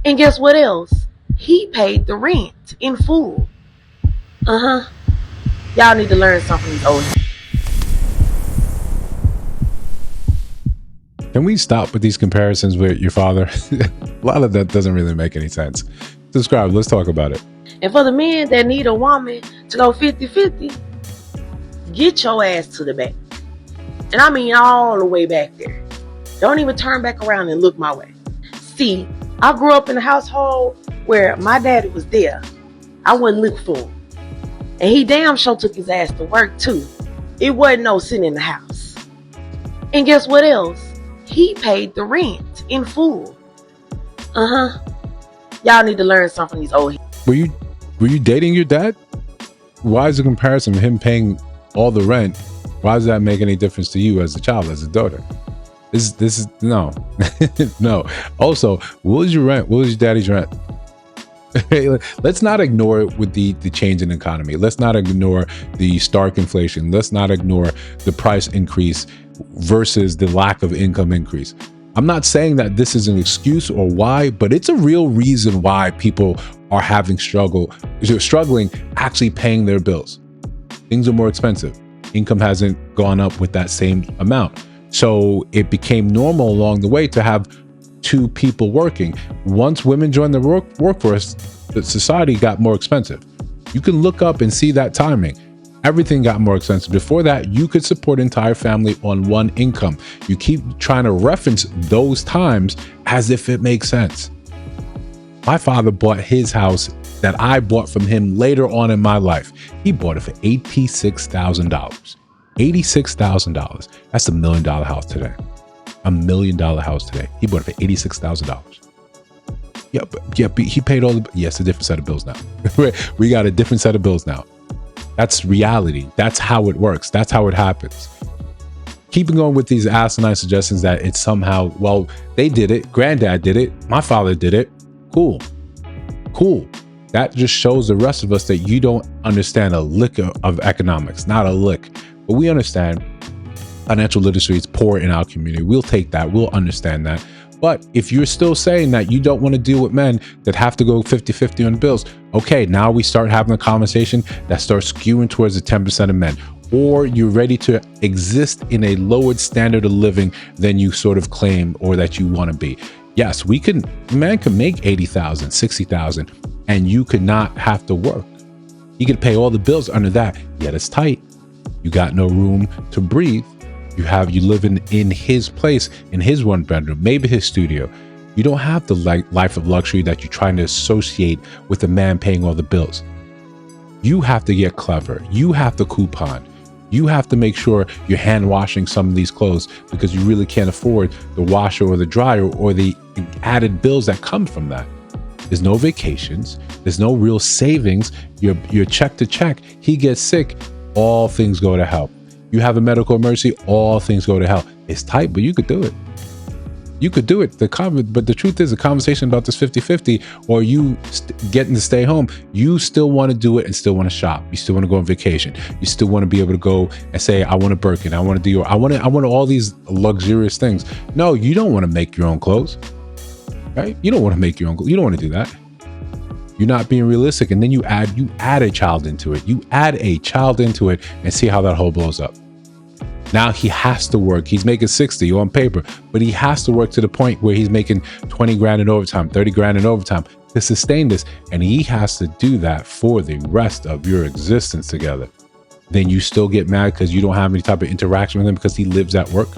And guess what else? He paid the rent in full. Y'all need to learn something from these old. Can we stop with these comparisons with your father? A lot of that doesn't really make any sense. Subscribe. Let's talk about it. And for the men that need a woman to go 50-50, get your ass to the back. And I mean all the way back there. Don't even turn back around and look my way. See, I grew up in a household where my daddy was there. I wouldn't look for him. And he damn sure took his ass to work too. It wasn't no sitting in the house. And guess what else? He paid the rent in full. Y'all need to learn something from these old. Were you dating your dad? Why is the comparison of him paying all the rent? Why does that make any difference to you as a child, as a daughter? This is no. No. Also, what was your rent? What was your daddy's rent? Let's not ignore it with the change in economy. Let's not ignore the stark inflation. Let's not ignore the price increase versus the lack of income increase. I'm not saying that this is an excuse or why, but it's a real reason why people are struggling actually paying their bills. Things are more expensive. Income hasn't gone up with that same amount. So it became normal along the way to have two people working. Once women joined the workforce, the society got more expensive. You can look up and see that timing. Everything got more expensive. Before that, you could support an entire family on one income. You keep trying to reference those times as if it makes sense. My father bought his house that I bought from him later on in my life. He bought it for $86,000. $86,000. That's $1 million house today. $1 million house today. He bought it for $86,000. Yeah, but he paid all the. Yes, a different set of bills now. We got a different set of bills now. That's reality. That's how it works. That's how it happens. Keeping going with these asinine suggestions that it's somehow, well, they did it. Granddad did it. My father did it. Cool. That just shows the rest of us that you don't understand a lick of economics, not a lick. But we understand financial literacy is poor in our community. We'll take that. We'll understand that. But if you're still saying that you don't want to deal with men that have to go 50-50 on bills, okay, now we start having a conversation that starts skewing towards the 10% of men. Or you're ready to exist in a lowered standard of living than you sort of claim or that you want to be. Yes, man can make 80,000, 60,000, and you could not have to work. You could pay all the bills under that, yet it's tight. You got no room to breathe. You live in his place, in his one bedroom, maybe his studio. You don't have the life of luxury that you're trying to associate with a man paying all the bills. You have to get clever. You have to coupon. You have to make sure you're hand washing some of these clothes because you really can't afford the washer or the dryer or the added bills that come from that. There's no vacations. There's no real savings. You're check to check. He gets sick. All things go to hell. You have a medical emergency, all things go to hell. It's tight, but you could do it. You could do it. But the truth is, the conversation about this 50-50 or you getting to stay home, you still want to do it and still want to shop. You still want to go on vacation. You still want to be able to go and say, I want a Birkin. I want to do, I want all these luxurious things. No, you don't want to make your own clothes, right? You don't want to make your own clothes. You don't want to do that. You're not being realistic. And then you add a child into it. You add a child into it and see how that whole blows up. Now he has to work. He's making 60 on paper, but he has to work to the point where he's making 20 grand in overtime, 30 grand in overtime to sustain this. And he has to do that for the rest of your existence together. Then you still get mad because you don't have any type of interaction with him because he lives at work.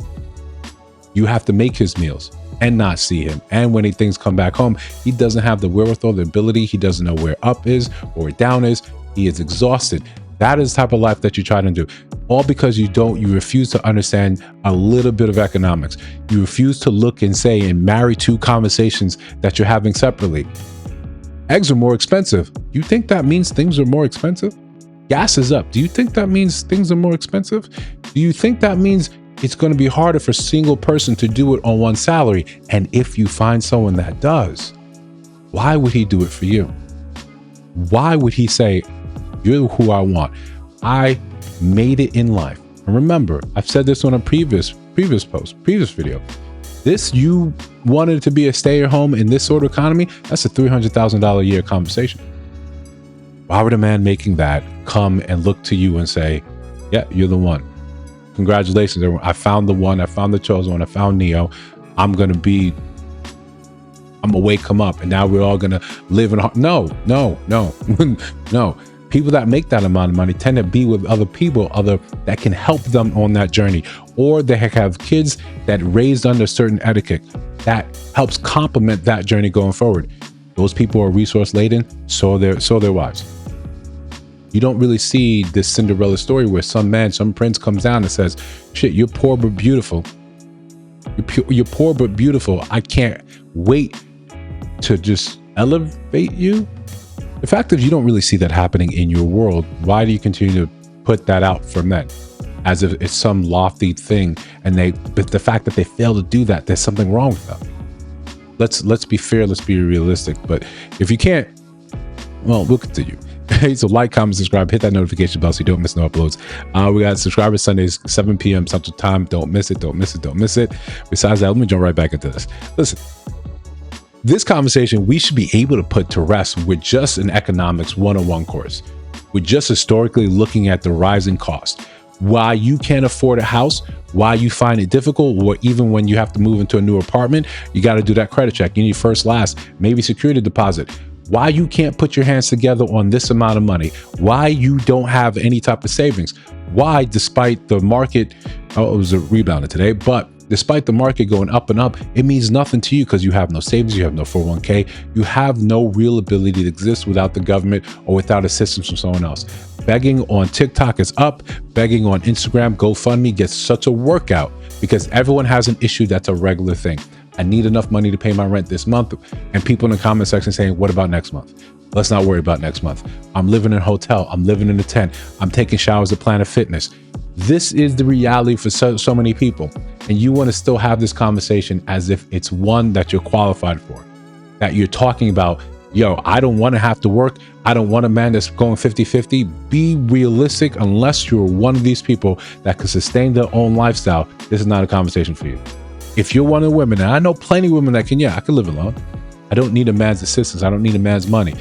You have to make his meals and not see him. And when things come back home, he doesn't have the wherewithal, the ability. He doesn't know where up is or where down is. He is exhausted. That is the type of life that you're trying to do. All because you refuse to understand a little bit of economics. You refuse to look and say and marry two conversations that you're having separately. Eggs are more expensive. You think that means things are more expensive? Gas is up. Do you think that means things are more expensive? Do you think that means it's going to be harder for a single person to do it on one salary? And if you find someone that does, why would he do it for you? Why would he say, you're who I want? I made it in life. And remember, I've said this on a previous video. This, you wanted to be a stay-at-home in this sort of economy, that's a $300,000 a year compensation. Why would a man making that come and look to you and say, yeah, you're the one. Congratulations, everyone. I found the one. I found the chosen one. I found Neo. I'm going to wake him up. And now we're all going to live in... No. No. People that make that amount of money tend to be with other people, that can help them on that journey. Or they have kids that raised under certain etiquette that helps complement that journey going forward. Those people are resource laden, so their wives. You don't really see this Cinderella story where some prince comes down and says, shit, you're poor but beautiful. You're poor but beautiful. I can't wait to just elevate you. The fact that you don't really see that happening in your world, why do you continue to put that out for men as if it's some lofty thing? But the fact that they fail to do that, there's something wrong with them. Let's be fair, let's be realistic. But if you can't, well, we'll continue. So like, comment, subscribe, hit that notification bell so you don't miss no uploads. We got Subscriber Sundays, 7 p.m. Central Time. Don't miss it. Besides that, let me jump right back into this. Listen, this conversation we should be able to put to rest with just an economics 101 course. We're just historically looking at the rising cost. Why you can't afford a house, why you find it difficult, or even when you have to move into a new apartment, you got to do that credit check. You need first, last, maybe security deposit. Why you can't put your hands together on this amount of money. Why you don't have any type of savings. Why, despite the market, it was a rebounder today, but despite the market going up and up, it means nothing to you because you have no savings, you have no 401k, you have no real ability to exist without the government or without assistance from someone else. Begging on TikTok is up, begging on Instagram, GoFundMe gets such a workout because everyone has an issue that's a regular thing. I need enough money to pay my rent this month, and people in the comment section saying, what about next month? Let's not worry about next month. I'm living in a hotel, I'm living in a tent, I'm taking showers at Planet Fitness. This is the reality for so many people. And you want to still have this conversation as if it's one that you're qualified for, that you're talking about, yo, I don't want to have to work. I don't want a man that's going 50-50. Be realistic. Unless you're one of these people that can sustain their own lifestyle, this is not a conversation for you. If you're one of the women, and I know plenty of women that can, I can live alone. I don't need a man's assistance. I don't need a man's money.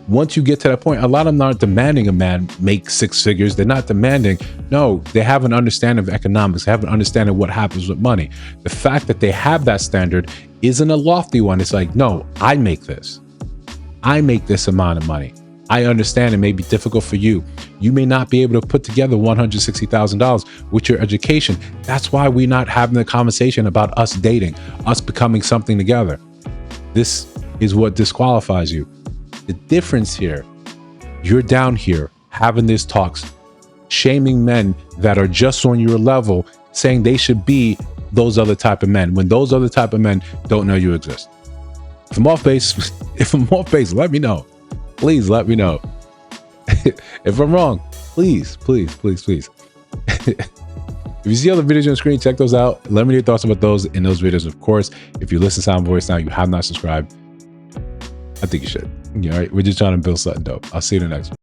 Once you get to that point, a lot of them aren't demanding a man make 6 figures. They're not demanding. No, they have an understanding of economics. They have an understanding of what happens with money. The fact that they have that standard isn't a lofty one. It's like, no, I make this. I make this amount of money. I understand it may be difficult for you. You may not be able to put together $160,000 with your education. That's why we're not having the conversation about us dating, us becoming something together. This is what disqualifies you. The difference here, you're down here having these talks, shaming men that are just on your level, saying they should be those other type of men, when those other type of men don't know you exist. If I'm off base, let me know. Please let me know. If I'm wrong, please. If you see other videos on the screen, check those out. Let me know your thoughts about those in those videos. Of course, if you listen to Sound Voice now, you have not subscribed, I think you should. All right, we're just trying to build something dope. I'll see you in the next one.